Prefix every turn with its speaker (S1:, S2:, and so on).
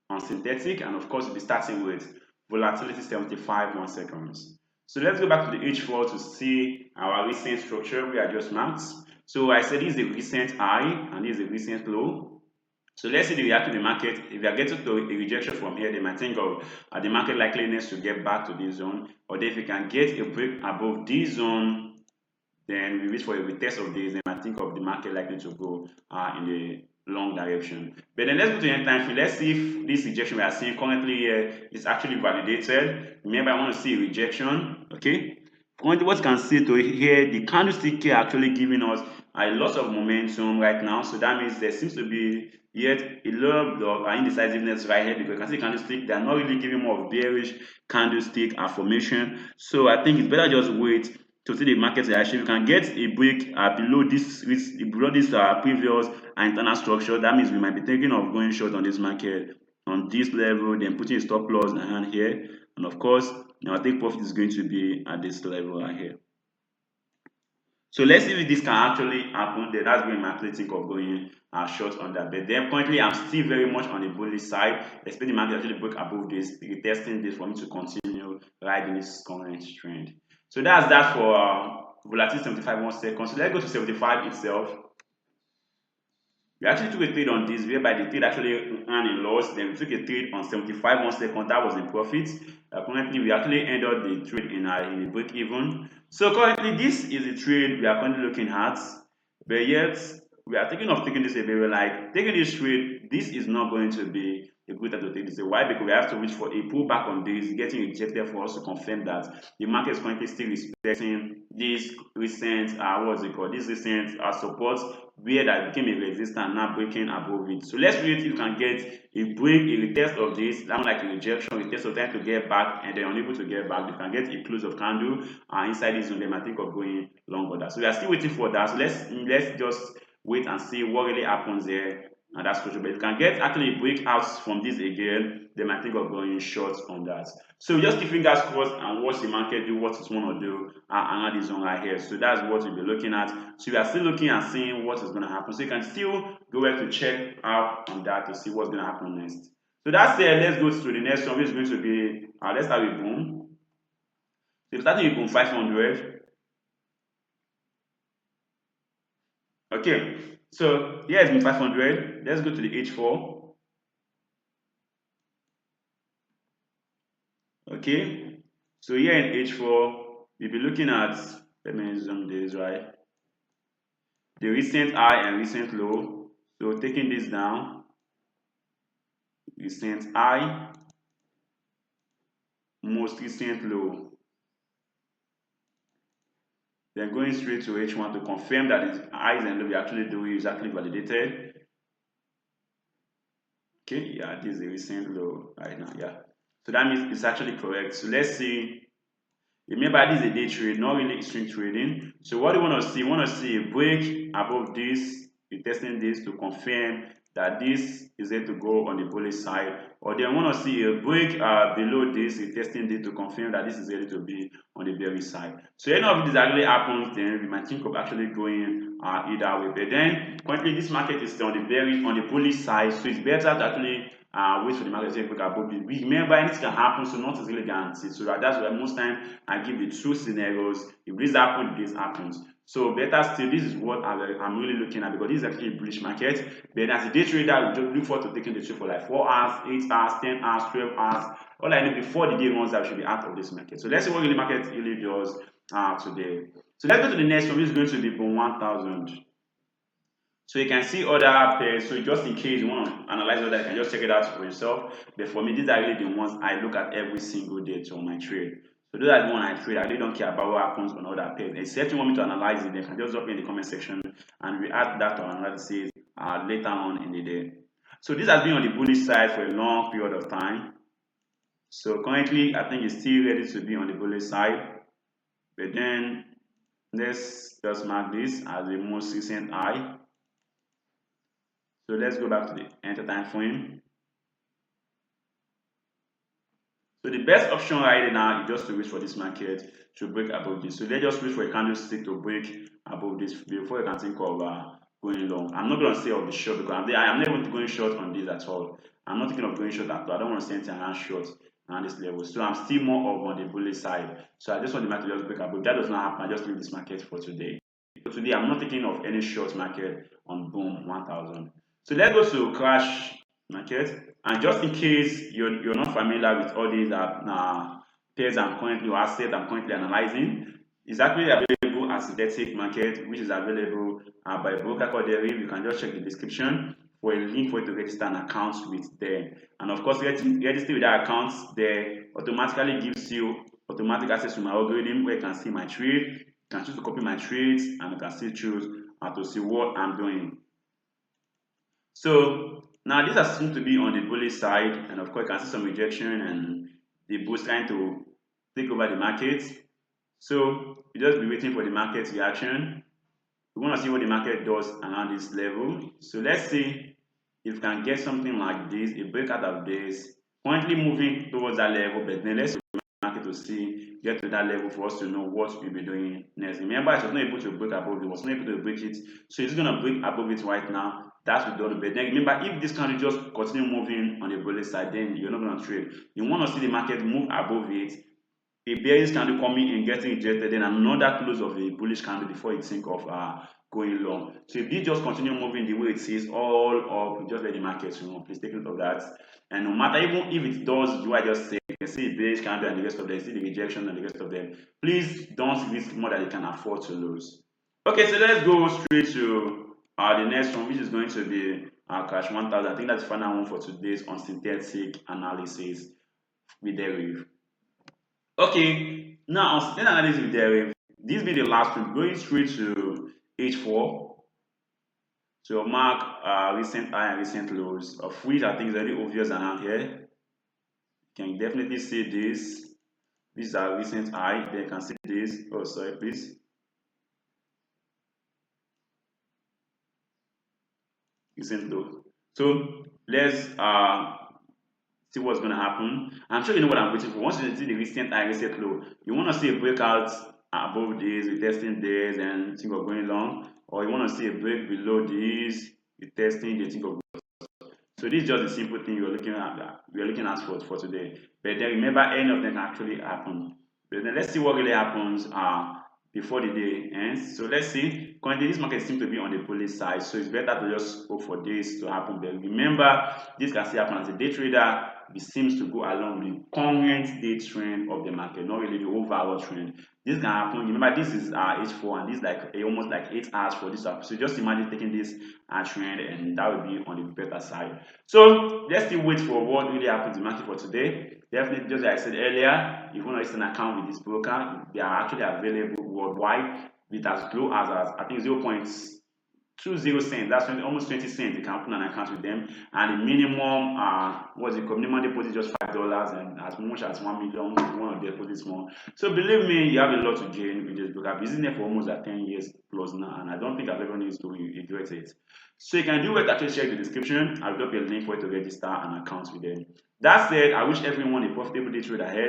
S1: on synthetic, and of course we'll be starting with volatility 75 1 seconds. So let's go back to the H4 to see our recent structure we are just marked. So I said this is a recent high and this is a recent low. So let's see the reaction of the market. If we are getting to a rejection from here, they might think of the market likeliness to get back to this zone. Or if we can get a break above this zone, then we wait for a retest of this, then I think of the market likely to go in the long direction. But then let's go to the end time frame. Let's see if this rejection we are seeing currently here is actually validated. Remember, I want to see a rejection. Okay. Currently, what you can see to here, the candlestick here actually giving us a lot of momentum right now. So that means there seems to be yet a lot of indecisiveness right here, because you can see candlestick, they are not really giving more of bearish candlestick formation. So I think it's better just wait to see the market reaction. You can get a break below this previous internal structure. That means we might be thinking of going short on this market on this level, then putting a stop loss and here, and of course now I think profit is going to be at this level right here. So let's see if this can actually happen. Then that's when I'm actually think of going short on that. But then currently I'm still very much on the bullish side. Expect the market actually break above this, retesting this for me to continue riding this current trend. So that's that for volatility 75 1 second. So let's go to 75 itself. We actually took a trade on this whereby the trade actually ran in loss. Then we took a trade on 75 1 second. That was in profit. Currently, we actually ended the trade in a break even. So currently, this is the trade we are currently looking at. But yet, we are thinking of taking this away. We're like, taking this trade, this is not going to be a good time to take this away. Why? Because we have to wait for a pullback on this, getting rejected for us to confirm that the market is currently still respecting this recent, what's it called? This recent support where that became a resistance, now breaking above it. So let's wait if you can get a break, a retest of this, that one like a rejection, retest of time to get back, and then unable to get back. You can get a close of candle inside this zone. Then I think of going long on that. So we are still waiting for that. So let's just wait and see what really happens there. And that's crucial. But if you can get actually breakouts from this again, then I think of going short on that. So just keep fingers crossed and watch the market do what it want to do around this zone right here. So that's what we'll be looking at. So we are still looking and seeing what is going to happen. So you can still go back to check out on that to see what's going to happen next. So that's it. Let's go to the next one, which is going to be let's start with boom. So starting with boom 500. Okay. So here is boom 500. Let's go to the H4. Okay, so here in H4, we'll be looking at, let me zoom this right, the recent high and recent low. So taking this down, recent high, most recent low. Then going straight to H1 to confirm that its highs and low we actually do is actually validated. Okay, yeah, this is the recent low right now, yeah. So that means it's actually correct. So let's see. Remember, this is a day trade, not really swing trading. So what do you want to see? You want to see a break above this, you're testing this to confirm that this is going to go on the bullish side, or then want to see a break below this, you're testing this to confirm that this is ready to be on the bearish side. So any of this actually happens, then we might think of actually going either way. But then currently this market is still on the bullish side, so it's better to actually wait for the market to break above it. Remember, anything can happen, so not is really guaranteed. So that's why most time I give the two scenarios. If this happens, this happens. So better still, this is what I'm really looking at, because this is actually a bullish market. But as a day trader, we just look forward to taking the trade for like 4 hours, 8 hours, 10 hours, 12 hours. All I know before the day runs out, I should be out of this market. So let's see what the market really does today. So let's go to the next one, which is going to be boom 1000. So you can see other pairs. So just in case you want to analyze other, you can just check it out for yourself. But for me, these are really the ones I look at every single day to my trade. So those are the ones I trade. I really don't care about what happens on other pairs. Except you want me to analyze it, then you can just drop me in the comment section and we add that to our analysis later on in the day. So this has been on the bullish side for a long period of time. So currently, I think it's still ready to be on the bullish side. But then let's just mark this as the most recent high. So let's go back to the enter time frame. So the best option right now is just to wait for this market to break above this. So let's just wait for a candlestick to break above this before you can think of going long. I'm not going to say of the short because I'm not even going short on this at all. I'm not thinking of going short at all. I don't want to say anything around short around this level. So I'm still more of on the bullish side. So I just want the market to just break up. If that does not happen, I just leave this market for today. So today I'm not thinking of any short market on boom 1000. So let's go to crash market. And just in case you're not familiar with all these pairs I'm currently or assets I'm currently analyzing, it's actually available as synthetic market, which is available by a broker called Deriv. You can just check the description for a link for you to register an account with them. And of course, register with that account there automatically gives you automatic access to my algorithm where you can see my trade. You can choose to copy my trades and you can still choose to see what I'm doing. So now this has seemed to be on the bullish side, and of course you can see some rejection and the bulls trying to take over the market. So you just be waiting for the market reaction. We want to see what the market does around this level. So let's see if we can get something like this, a breakout of this, currently moving towards that level, but then let's see the market to see, get to that level for us to know what we'll be doing next. Remember, it was not able to break above it, was not able to break it. So it's going to break above it right now. That's what we're done. But then remember, if this candle just continue moving on the bullish side, then you're not going to trade. You want to see the market move above it, a bearish candle coming and getting rejected, then another close of a bullish candle before it think of going long. So if this just continue moving the way it is all up, just let the market please take note of that. And no matter even if it does the way I just said, you can see a bearish candle and the rest of them, see the rejection and the rest of them, please don't risk more than you can afford to lose. Okay, so let's go straight to the next one, which is going to be crash 1000. I think that's the final one for today's on synthetic analysis with Deriv. Okay, now on synthetic analysis with Deriv, this will be the last one, going straight to H4 to mark recent high and recent lows, of which I think is very obvious around here. You can definitely see this. These are recent high. Then you can see this. Oh, sorry, please. Recent low. So let's see what's going to happen. I'm sure you know what I'm waiting for. Once you see the recent high, recent low, you want to see a breakout above this, retesting this, and think of going long, or you want to see a break below this, retesting, the think of. So this is just a simple thing you're looking at for today. But then remember, any of them can actually happen. But then let's see what really happens before the day ends. So let's see. Currently, this market seems to be on the bullish side, so it's better to just hope for this to happen. But remember, this can still happen as a day trader. It seems to go along with the current day trend of the market, not really the overall trend. This can happen. Remember, this is H4, and this is like almost like 8 hours for this up. So just imagine taking this trend, and that would be on the better side. So let's still wait for what really happens in the market for today. Definitely, just like I said earlier, if you want to use an account with this broker, they are actually available worldwide with as low as I think 0.20 cents. That's almost 20 cents. You can open an account with them, and the minimum what's it called? Minimum deposit just $5, and as much as 1 million if you want to deposit more. So believe me, you have a lot to gain with this broker. I've been using it for almost like 10 years plus now, and I don't think I've ever needed to regret it. So you can do it. Actually, check the description. I'll drop a link for you to register an account with them. That said, I wish everyone a profitable day trade ahead.